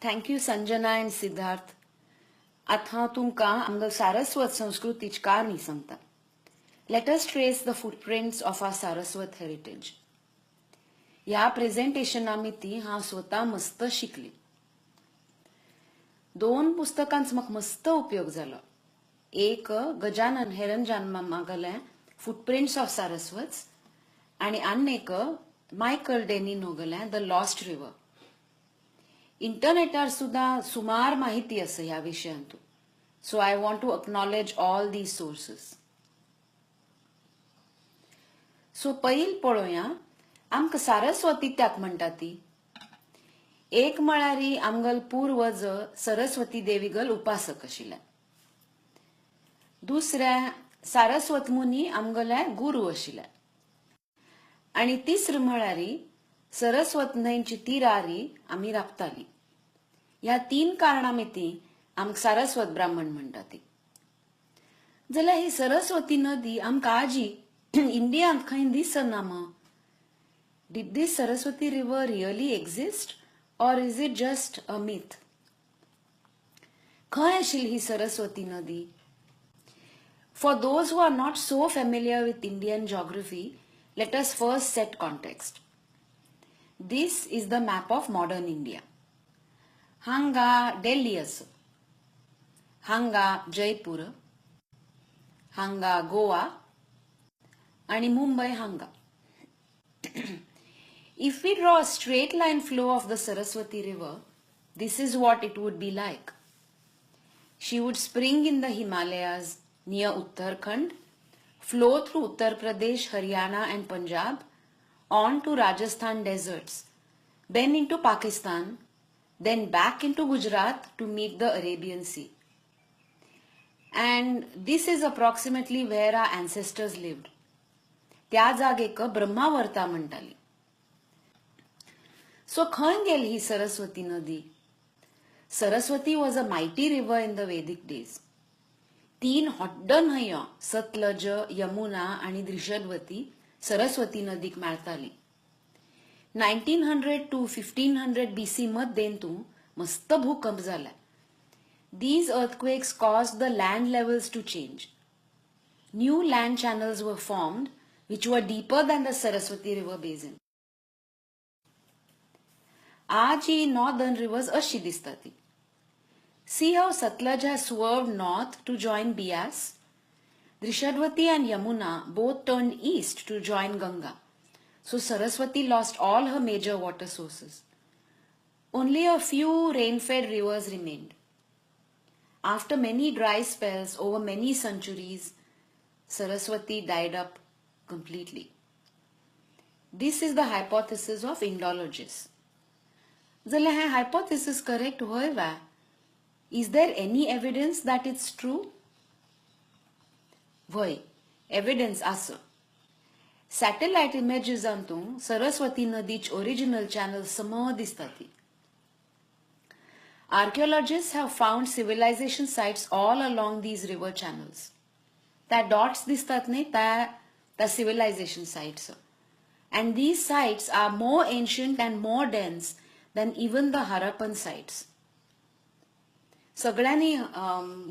Thank you Sanjana and Siddharth. आता तुमकां आमगे सारस्वत संस्कृतीची कारणी सांगता. Let us trace the footprints of our Saraswat heritage. ह्या प्रेझेंटेशना मिती हांव स्वता मस्त शिकली. 2 पुस्तकांचो म्हाका मस्त उपयोग जालो. एक गजानन हेरंजान मागलें फुटप्रिंट्स ऑफ सारस्वत्स आणि आनी एक मायकल डेनीनो गेलें द लॉस्ट रिवर. इंटरनेटार सुद्धा सुमार माहिती आसा ह्या विशयांतू. So I want to acknowledge all these sources. So पयलीं पळोवया आमकां सारस्वती त्याक म्हणटा ती. एक म्हळ्यार आमगल पूर्वज सरस्वती देवीगल उपासक आशिल्ले. दुसऱ्या सारस्वत मुनी आमगले गुरु आशिल्ले. आणि तिसरं म्हळ्यार सरस्वत न्हंयची तिरारी आमी राखताली. ह्या 3 कारणां मिती आमकां सारस्वत ब्राह्मण म्हणटा ती. जाल्यार ही सरस्वती नदी आमकां आजी इंडियांत खंय दिसना मग. Did this Saraswati river really exist or is it just a myth? खंय आशिल्ली ही सरस्वती नदी? For those who are not so familiar with Indian geography, let us first set context. This is the map of modern India. हांगा दिल्ली आसा, हांगा जयपूर, हांगा गोवा आणि मुंबई हांगा. If we draw a straight line flow of the Saraswati river, this is what it would be like. She would spring in the Himalayas near Uttarakhand, flow through Uttar Pradesh, Haryana and Punjab, on to Rajasthan deserts, then into Pakistan, then back into Gujarat to meet the Arabian Sea. And this is approximately where our ancestors lived. त्या जागेक ब्रह्मावर्ता म्हणटाली. So खंय गेली ही सरस्वती नदी? Saraswati was a mighty river in the वैदिक days. 3 हॉड्ड न्हंयो सतलज, यमुना आणि दृषद्वती सरस्वती नदीक मेळटाली. 1900 to 1500 BC मध्येंतू मस्त भूकंप जाला. These earthquakes caused the land levels to change. New land channels were formed which were deeper than the Saraswati river basin. आज ही northern rivers अशी दिसतात. See how Satluj has swerved north to join Bias. Drishadwati and Yamuna both turned east to join Ganga. So Saraswati lost all her major water sources. Only a few rain-fed rivers remained. After many dry spells over many centuries, Saraswati died up completely. This is the hypothesis of Indologists. जाल्यार हे hypothesis correct होय वा? Is there any evidence that it's true? वय, evidence आसा. Satellite images Antu Saraswati नदीच original channel समोर दिसताती. Archaeologists have found civilization sites all along these river channels. त्या dots दिसतात न्ही त्या civilization sites. And these sites are more ancient and more dense than even the Harappan sites. सगळ्यांनी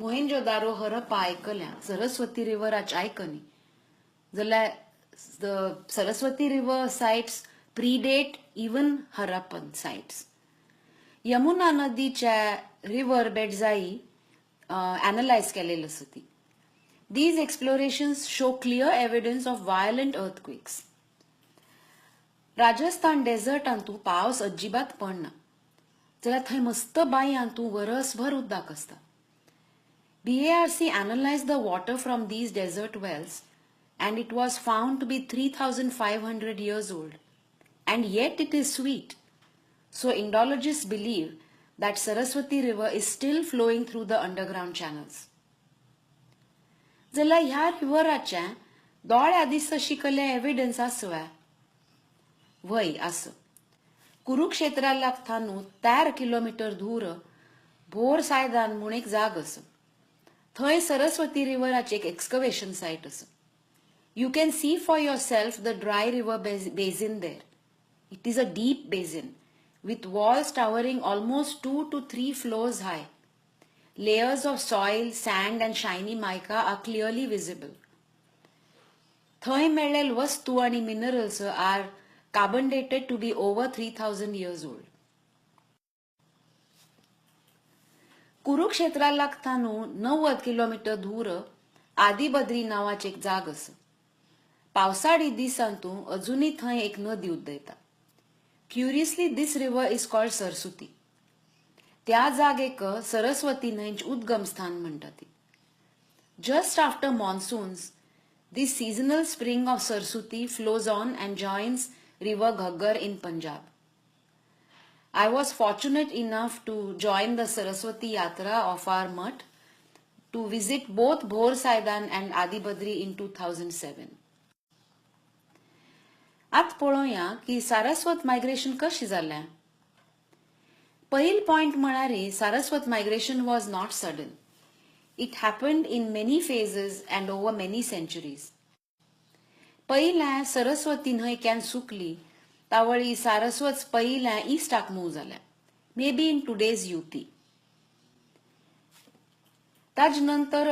मोहेंजोदारो हरप्पा ऐकल्या, सरस्वती रिवराच ऐकनी. जाल्यार the Saraswati river sites predate even Harappan sites. Yamuna नदीच्या river बेड्साई analyze केलेली आसा. These explorations show clear evidence of violent earthquakes. Rajasthan डेझर्टांतू पावस अजिबात पडना. जाल्यार थंय मस्त बांयांतू वरसभर उदक आसता. BARC analyzed the water from these desert wells and it was found to be 3,500 years old. And yet it is sweet. So Indologists believe that Saraswati river is still flowing through the underground channels. जाल्यार ह्या रिव्हराचे दोळ्या दिसा शिकले evidence आसवा? वय आस. Kurukshetra लागथानू 13 kilometre दूर भोर सायदान म्हूण एक जाग आसा. थंय सरस्वती रिव्हराचे एक एक्सकवेशन साइट आसा. You can see for yourself the dry river basin there. It is a deep basin with walls towering almost 2 to 3 floors high. Layers of soil, sand and shiny mica are clearly visible. थंय मेळ्ळेल वस्तू आणि minerals are carbon dated to be over 3000 years old. कुरुक्षेत्रा लागता न्हू 90 kilometre दूर आदिबद्री नावाचे एक जाग आसा. पावसाळी दिसांतू अजूनही थंय एक नदी उद्देता. Curiously this river is called Saraswati. त्या जागेक सरस्वती न्हंयचे उद्गम स्थान म्हणटात. Just after monsoons this seasonal spring of Saraswati flows on and joins river Ghaggar in Punjab. I was fortunate enough to join the Saraswati Yatra of our mutt to visit both Bhor Saidan and Adibadri in 2007. आत पळोवया की Saraswat migration कशी जालें. पहिल point म्हळ्यार Saraswat migration was not sudden. It happened in many phases and over many centuries. पहिल्या सरस्वती न्हंयक्यान सुकली तावळी सारस्वत पहिल्या ईस्टाक मूव जाल्या, may be in today's UP. ताज नंतर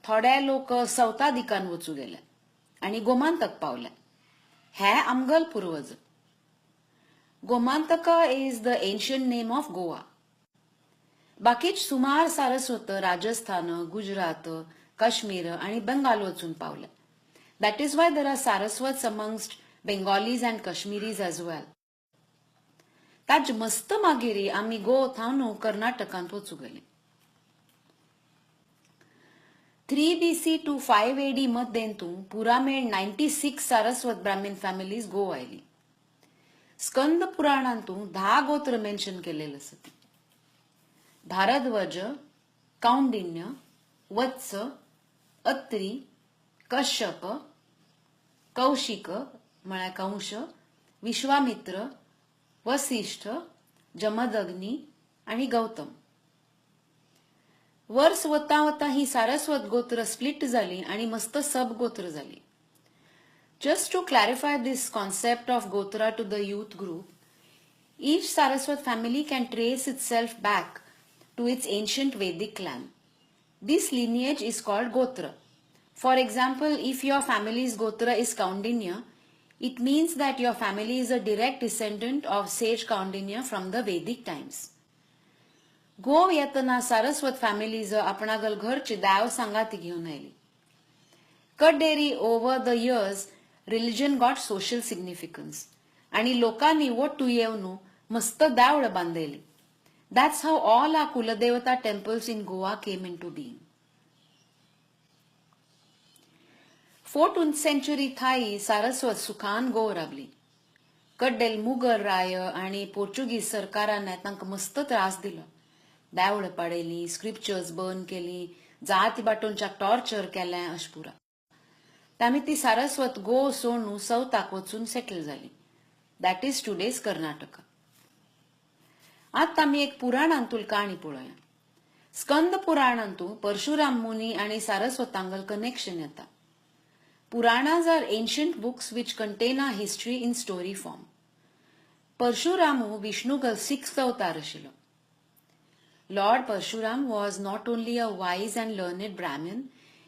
थोडे लोक सौता दिकान वचू गेले आणि गोमांतक पावले. हे आमगल पुर्वज. Gomantaka is the ancient name of Goa. बाकीच सुमार सारस्वत राजस्थान, गुजरात, काश्मीर आणि बंगाल वचून पावले. That is why there are Saraswats amongst Bengalis and Kashmiris as well. ताज मस्त मागीर आमी थावनू कर्नाटकांत वचू गेले. 3 BC to 5 AD मध्येंतू पुरामेळ 96 सारस्वत ब्राह्मण फॅमिलीज गो आयली. स्कंद पुराणांतू 10 गोत्र मेन्शन केलेले आसात. भारद्वाज, कौंडिन्य, वत्स, अत्री, कश्यप, कौशिक म्हळ्यार कंश, विश्वामित्र, वसिष्ठ, जमदग्नी आणि गौतम. वर्स वता वता ही सारस्वत गोत्र स्प्लिट जाली आणि मस्त सब गोत्र जाली. Just to clarify this concept of gotra to the youth group, each Saraswat family can trace itself back to its ancient Vedic clan. This lineage is called Gotra. For example, if your family's Gotra is Kaundinya, it means that your family is a direct descendant of sage Kaundinya from the Vedic times. Go येतना Saraswat families आपणागल घरची दाव सांगाती घेऊन आयली. कडेरी over the years religion got social significance आणि लोकांनी वोट्टू येवन मस्त दावळ बांधलेली. That's how all our Kuladevata temples in Goa came into being. 4th century थाई सारस्वत सुखान गो रावली. कड्डेल मुघल राय आणि पोर्चुगीज सरकाराने तांकां मस्त त्रास दिलो. दावळ पाडयली, स्क्रिप्चर्स बर्न केली, जाती बाटोवच्याक टॉर्चर केलें अशें पुरा. तामी ती सारस्वत गो सोडून सौताक वचून सेटल जाली. That is today's Karnataka. आता आमी एक पुराणांतूल काणी पळोवया. स्कंद पुराणांतू परशुराम मुनी आणि सारस्वतांगल कनेक्शन येता. Puranas are ancient books which contain our history in story form. Parshuramu Vishnugal 6th avatar ashilo. Lord Parshuram was not only a wise and learned Brahmin,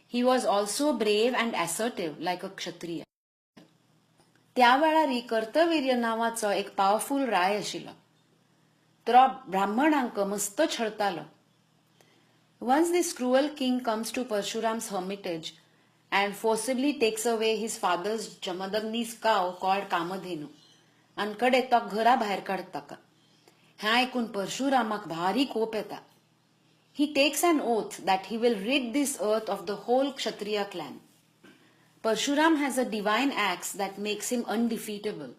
he was also brave and assertive like a Kshatriya. त्या वेळारी कर्तवीर्य नावाचो एक powerful Rai आशिल्लो. तो ब्राह्मणांक मस्त छळतालो. Once this cruel king comes to Parshuram's hermitage and forcibly takes away his father's Jamadagni's cow called Kamadhenu and कडे तो घरा भायर काडता. हें आयकून परशुरामाक भारी कोप येता. He takes an oath that he will rid this earth of the whole Kshatriya clan. Parshuram has a divine axe that makes him undefeatable.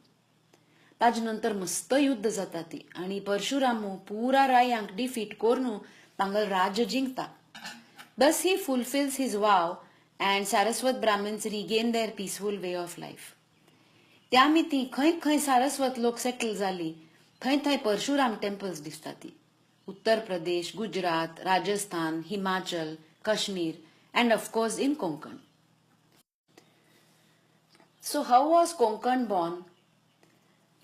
ताज नंतर मस्त युद्ध जाता ती आणि परशुरामू पुरा रायांक डिफीट करून तांगल राज्य जिंकता. Thus he fulfills his vow and Saraswat Brahmins regain their peaceful way of life. त्या मिती खंय खंय सारस्वत लोक सेटल जाली थंय थंय परशुराम टेम्पल्स दिसतात. Uttar Pradesh, Gujarat, Rajasthan, Himachal, Kashmir and of course in Konkan. So how was Konkan born?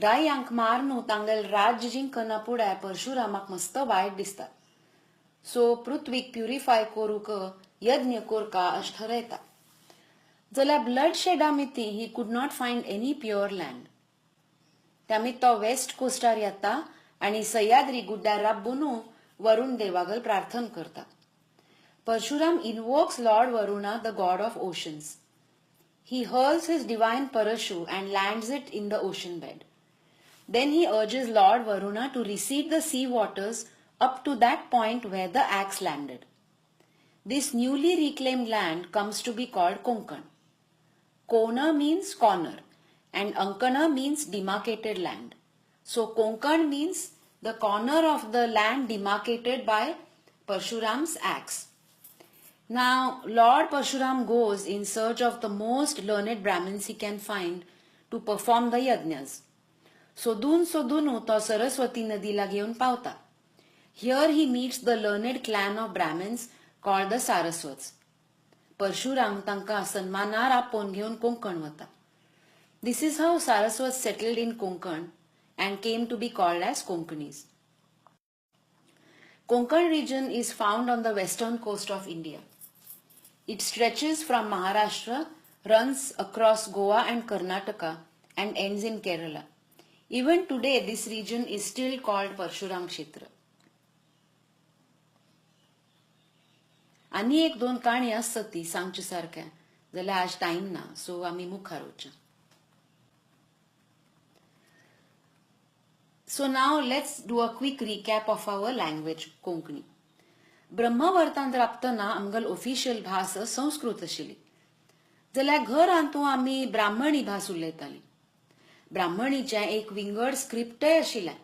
रायांक मारनू तांगेल राज्य जिंकना पुढे परशुरामाक मस्त वायट दिसता. सो पृथ्वीक प्युरिफाय करूक यज्ञ कोरका अश ठरयता. जाल्यार ब्लड शेडा मिती ही could not find any pure land. त्यामित तो वेस्ट कोस्टार येता आणि सह्याद्री गुड्ड्यार राबून वरुण देवागल प्रार्थना करता. Parshuram invokes Lord Varuna, the god of oceans. He hurls his divine parashu and lands it in the ocean bed. Then he urges Lord Varuna to recede the sea waters up to that point where the axe landed. This newly reclaimed land comes to be called Konkan. Kona means corner and Ankana means demarcated land. So Konkan means the corner of the land demarcated by Parshuram's axe. Now, Lord Parshuram goes in search of the most learned Brahmins he can find to perform the yajnas. Sodunu to Saraswati Nadila घेऊन पावता. Here he meets the learned clan of Brahmins called the Saraswats. Parshuram तांका सन्मानार आपोवन घेऊन कोंकण वता. This is how Saraswats settled in Konkan and came to be called as Konkanis. Konkan region is found on the western coast of India. It stretches from Maharashtra, runs across Goa and Karnataka and ends in Kerala. Even today this region is still called Parshuram Kshetra. आणि एक दोन काणी आसत ती सांगचे सारख्या जाल्यार आज टाइम ना सो आमी मुखार वचया. So now let's do a quick recap of our language, Konkani. ब्रह्मवर्तांत राबतना आमगेल ऑफिशियल भास संस्कृत आशिल्ली. जाल्यार घर आंतू आमी ब्राह्मणी भास उलयताली. ब्राह्मणीचें एक विंगड स्क्रिप्टय आशिल्लें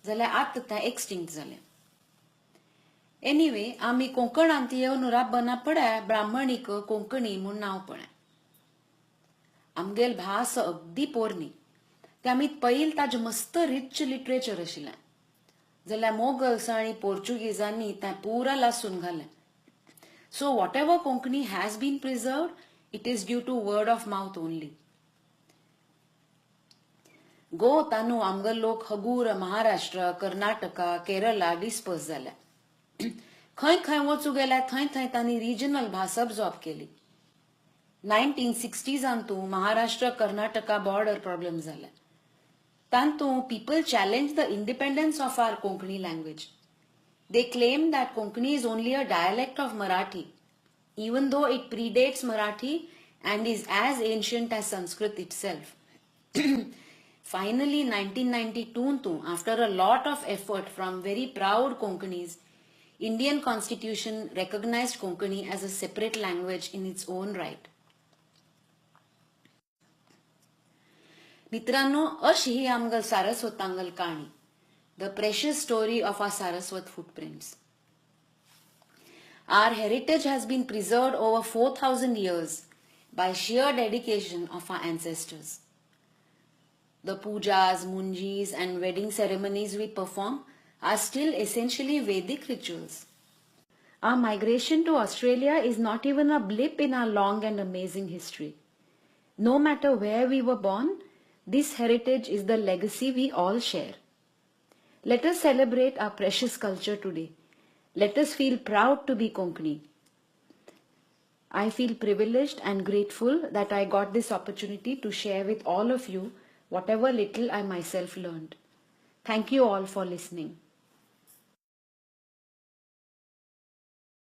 जाल्यार आतां तें एक्सटिंक्ट जालें. एनिवे आमी कोंकणांत येवन राबना पडे ब्राह्मणीक कोंकणी म्हूण नांव पडलें. आमगेल भास अगदी पोरणी. त्यामित पयलीं ताजें मस्त रिच लिटरेचर आशिल्लें. जाल्यार मोगल्स आणि पोर्चुगीजांनी तें पुरा लासून घालें. So whatever Konkani has been preserved, it is due to word of mouth only. गो तानू आमगेल लोक हगूर महाराष्ट्र, कर्नाटका, केरला डिस्पर्स जाल्या. खंय खंय वचूं गेल्यार थंय थंय तांणी रिजनल भास अब्सॉर्ब केली. 1960s Maharashtra Karnataka border problem जाले. तांतू people challenge the independence of our Konkani language. They claim that Konkani is only a dialect of Marathi, even though it predates Marathi and is as ancient as Sanskrit itself. Finally, 1992, after a lot of effort from very proud Konkanis, Indian Constitution recognized Konkani as a separate language in its own right. मित्रांनो, अशी ही आमगल सारस्वतांगल काणी, the precious story of our Saraswat footprints. Our heritage has been preserved over 4,000 years by sheer dedication of our ancestors. The pujas, munjis and wedding ceremonies we perform are still essentially Vedic rituals. Our migration to Australia is not even a blip in our long and amazing history. No matter where we were born, this heritage is the legacy we all share. Let us celebrate our precious culture today. Let us feel proud to be Konkani. I feel privileged and grateful that I got this opportunity to share with all of you whatever little I myself learned. Thank you all for listening.